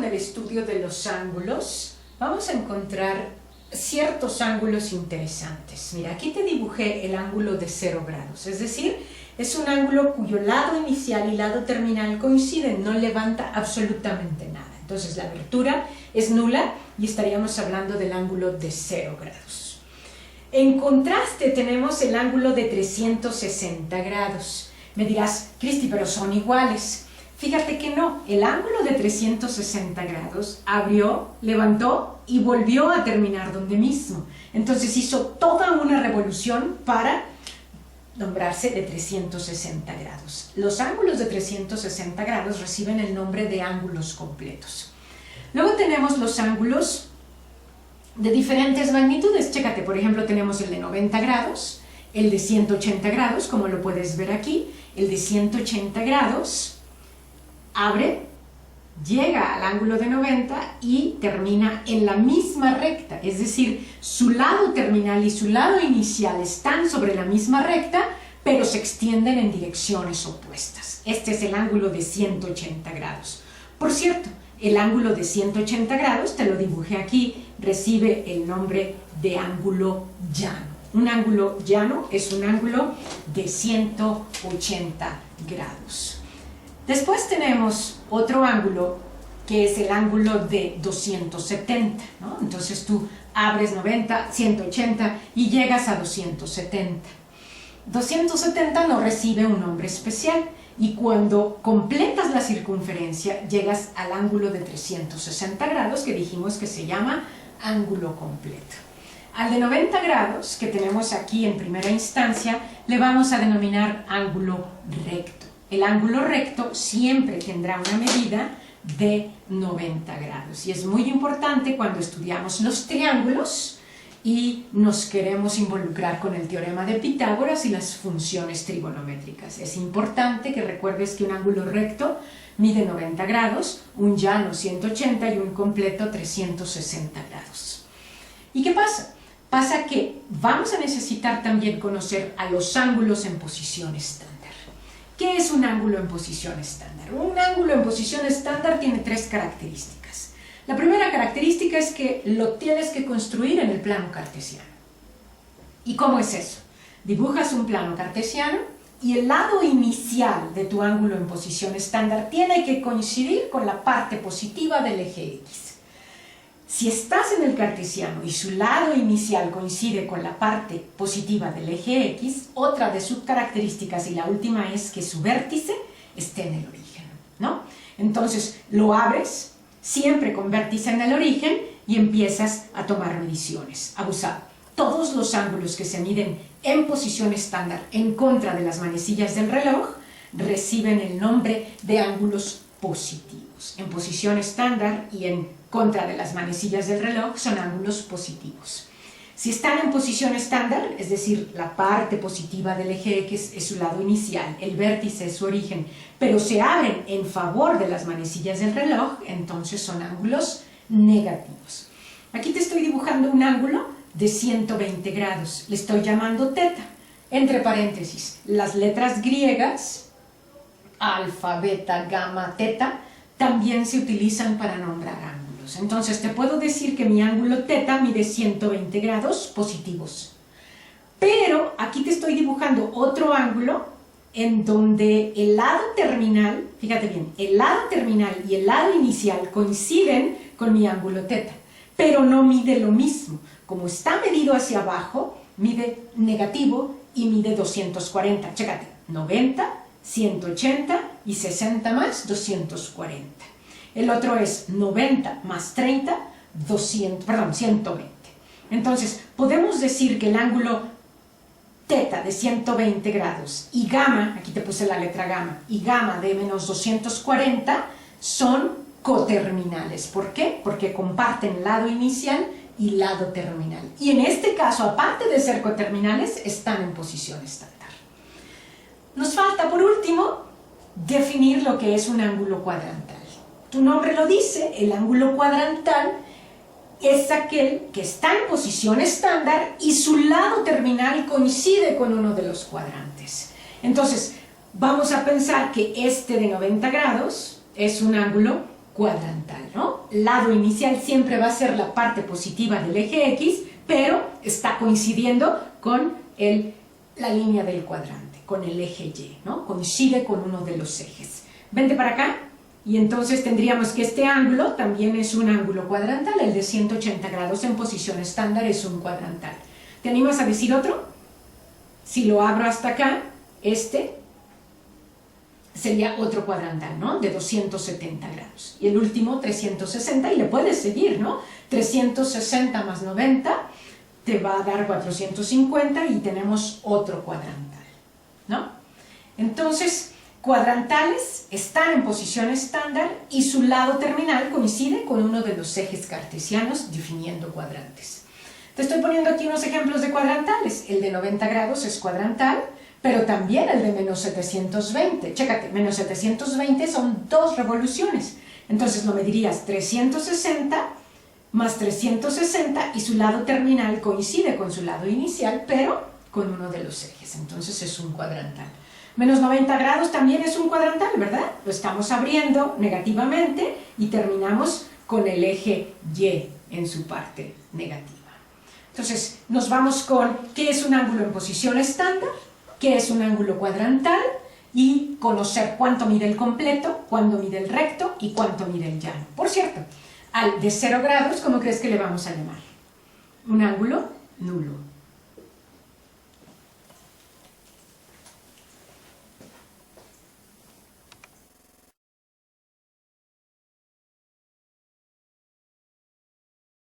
con el estudio de los ángulos, vamos a encontrar ciertos ángulos interesantes. Mira, aquí te dibujé el ángulo de 0 grados, es decir, es un ángulo cuyo lado inicial y lado terminal coinciden, no levanta absolutamente nada. Entonces la abertura es nula y estaríamos hablando del ángulo de 0 grados. En contraste tenemos el ángulo de 360 grados. Me dirás, Cristi, pero son iguales. Fíjate que no, el ángulo de 360 grados abrió, levantó y volvió a terminar donde mismo. Entonces hizo toda una revolución para nombrarse de 360 grados. Los ángulos de 360 grados reciben el nombre de ángulos completos. Luego tenemos los ángulos de diferentes magnitudes. Chécate, por ejemplo, tenemos el de 90 grados, el de 180 grados, como lo puedes ver aquí. El de 180 grados abre, llega al ángulo de 90 y termina en la misma recta, es decir, su lado terminal y su lado inicial están sobre la misma recta, pero se extienden en direcciones opuestas. Este es el ángulo de 180 grados. Por cierto, el ángulo de 180 grados, te lo dibujé aquí, recibe el nombre de ángulo llano. Un ángulo llano es un ángulo de 180 grados. Después tenemos otro ángulo que es el ángulo de 270, ¿no? Entonces tú abres 90, 180 y llegas a 270. 270 no recibe un nombre especial y cuando completas la circunferencia llegas al ángulo de 360 grados que dijimos que se llama ángulo completo. Al de 90 grados que tenemos aquí en primera instancia le vamos a denominar ángulo recto. El ángulo recto siempre tendrá una medida de 90 grados y es muy importante cuando estudiamos los triángulos y nos queremos involucrar con el teorema de Pitágoras y las funciones trigonométricas. Es importante que recuerdes que un ángulo recto mide 90 grados, un llano 180 y un completo 360 grados. ¿Y qué pasa? Pasa que vamos a necesitar también conocer a los ángulos en posición estándar. ¿Qué es un ángulo en posición estándar? Un ángulo en posición estándar tiene 3 características. La primera característica es que lo tienes que construir en el plano cartesiano. ¿Y cómo es eso? Dibujas un plano cartesiano y el lado inicial de tu ángulo en posición estándar tiene que coincidir con la parte positiva del eje X. Si estás en el cartesiano y su lado inicial coincide con la parte positiva del eje X, otra de sus características y la última es que su vértice esté en el origen, ¿no? Entonces lo abres siempre con vértice en el origen y empiezas a tomar mediciones. Abusado. Todos los ángulos que se miden en posición estándar en contra de las manecillas del reloj reciben el nombre de ángulos positivos. En posición estándar y en contra de las manecillas del reloj son ángulos positivos. Si están en posición estándar, es decir, la parte positiva del eje X es su lado inicial, el vértice es su origen, pero se abren en favor de las manecillas del reloj, entonces son ángulos negativos. Aquí te estoy dibujando un ángulo de 120 grados, le estoy llamando teta. Entre paréntesis, las letras griegas, alfa, beta, gamma, teta, también se utilizan para nombrar ángulos. Entonces te puedo decir que mi ángulo teta mide 120 grados positivos. Pero aquí te estoy dibujando otro ángulo en donde el lado terminal, fíjate bien, el lado terminal y el lado inicial coinciden con mi ángulo teta, pero no mide lo mismo. Como está medido hacia abajo, mide negativo y mide 240. Chécate, 90, 180 y 60 más 240. El otro es 90 más 30, 120. Entonces, podemos decir que el ángulo teta de 120 grados y gamma, aquí te puse la letra gamma, y gamma de menos 240 son coterminales. ¿Por qué? Porque comparten lado inicial y lado terminal. Y en este caso, aparte de ser coterminales, están en posición estándar. Nos falta, por último, definir lo que es un ángulo cuadrantal. Tu nombre lo dice, el ángulo cuadrantal es aquel que está en posición estándar y su lado terminal coincide con uno de los cuadrantes. Entonces, vamos a pensar que este de 90 grados es un ángulo cuadrantal, ¿no? Lado inicial siempre va a ser la parte positiva del eje X, pero está coincidiendo con la línea del cuadrante, con el eje Y, ¿no? Coincide con uno de los ejes. Vente para acá y entonces tendríamos que este ángulo también es un ángulo cuadrantal, el de 180 grados en posición estándar es un cuadrantal. ¿Te animas a decir otro? Si lo abro hasta acá, este sería otro cuadrantal, ¿no? De 270 grados. Y el último, 360, y le puedes seguir, ¿no? 360 más 90 te va a dar 450 y tenemos otro cuadrantal, ¿no? Entonces, cuadrantales están en posición estándar y su lado terminal coincide con uno de los ejes cartesianos definiendo cuadrantes. Te estoy poniendo aquí unos ejemplos de cuadrantales. El de 90 grados es cuadrantal, pero también el de menos 720. Chécate, menos 720 son 2 revoluciones. Entonces lo medirías 360 más 360 y su lado terminal coincide con su lado inicial, pero con uno de los ejes. Entonces es un cuadrantal. Menos 90 grados también es un cuadrantal, ¿verdad? Lo estamos abriendo negativamente y terminamos con el eje Y en su parte negativa. Entonces nos vamos con qué es un ángulo en posición estándar, qué es un ángulo cuadrantal y conocer cuánto mide el completo, cuánto mide el recto y cuánto mide el llano. Por cierto, al de 0 grados, ¿cómo crees que le vamos a llamar? Un ángulo nulo.